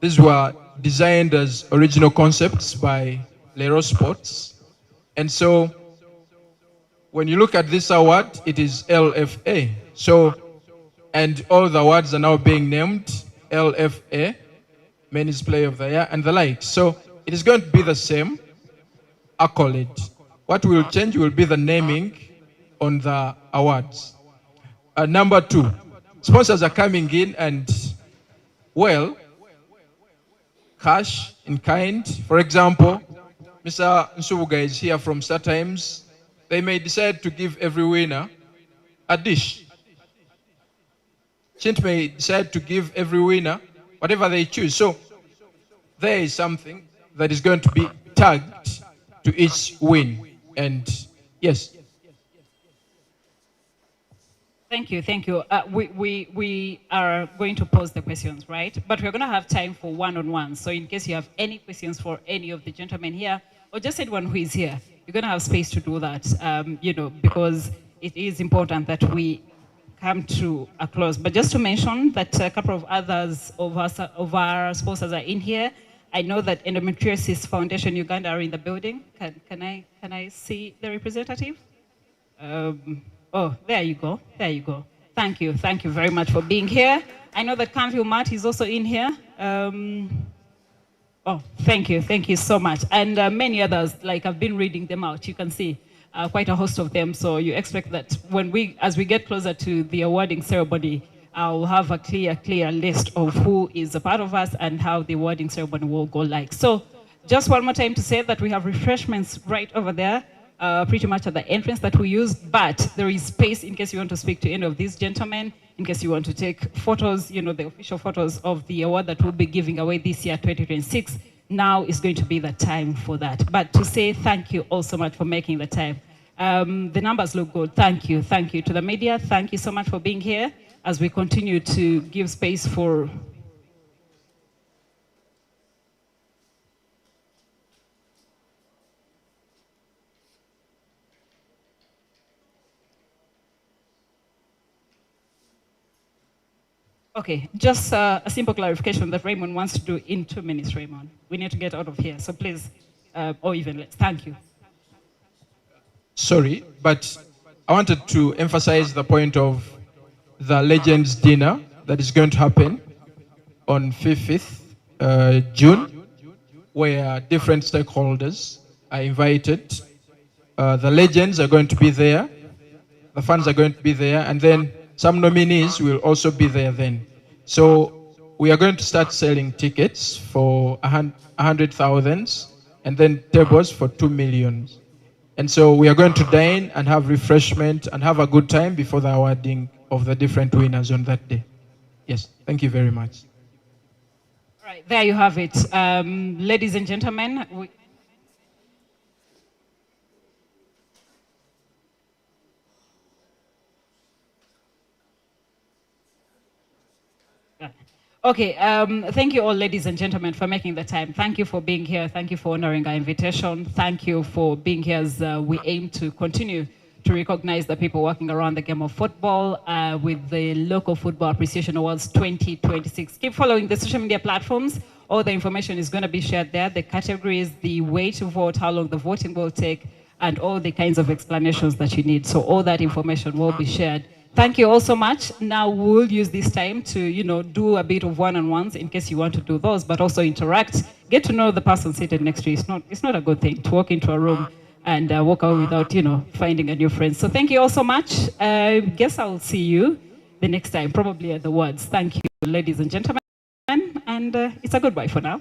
These were designed as original concepts by Lero Sports. And so when you look at this award, it is LFA. So, and all the awards are now being named LFA, Men's Player of the Year, and the like. So it is going to be the same accolade. What will change will be the naming on the awards. Number 2, sponsors are coming in and, well, cash in kind. For example, Mr. Nsubuga is here from StarTimes. They may decide to give every winner a dish. Chint may decide to give every winner whatever they choose. So there is something that is going to be tagged to each win. And yes. Thank you, thank you. We are going to pose the questions, right? But we're going to have time for one-on-one. So in case you have any questions for any of the gentlemen here, or just anyone who is here, you're going to have space to do that, because it is important that we come to a close. But just to mention that a couple of others of our sponsors are in here. I know that Endometriosis Foundation Uganda are in the building. Can I see the representative? Oh, there you go. There you go. Thank you. Thank you very much for being here. I know that Canville Mart is also in here. Oh, thank you. Thank you so much. And many others, like I've been reading them out. You can see quite a host of them. So you expect that as we get closer to the awarding ceremony, I'll have a clear list of who is a part of us and how the awarding ceremony will go like. So just one more time to say that we have refreshments right over there. Pretty much at the entrance that we use, but there is space in case you want to speak to any of these gentlemen, in case you want to take photos, the official photos of the award that we'll be giving away this year, 2026. Now is going to be the time for that. But to say thank you all so much for making the time. The numbers look good. Thank you. Thank you to the media. Thank you so much for being here as we continue to give space for Okay, just a simple clarification that Raymond wants to do in 2 minutes, Raymond. We need to get out of here, so please, or even less. Thank you. Sorry, but I wanted to emphasize the point of the Legends Dinner that is going to happen on 5th June, where different stakeholders are invited. The legends are going to be there, the fans are going to be there, and then some nominees will also be there then. So we are going to start selling tickets for 100,000 and then tables for 2 million. And so we are going to dine and have refreshment and have a good time before the awarding of the different winners on that day. Yes, thank you very much. All right, there you have it. Ladies and gentlemen, Okay, thank you all, ladies and gentlemen, for making the time. Thank you for being here. Thank you for honoring our invitation. Thank you for being here as we aim to continue to recognize the people working around the game of football with the Local Football Appreciation Awards 2026. Keep following the social media platforms. All the information is going to be shared there. The categories, the way to vote, how long the voting will take, and all the kinds of explanations that you need. So all that information will be shared. Thank you all so much. Now we'll use this time to, do a bit of one-on-ones in case you want to do those, but also interact. Get to know the person seated next to you. It's not a good thing to walk into a room and walk out without, finding a new friend. So thank you all so much. I guess I'll see you the next time, probably at the Words. Thank you, ladies and gentlemen. And it's a goodbye for now.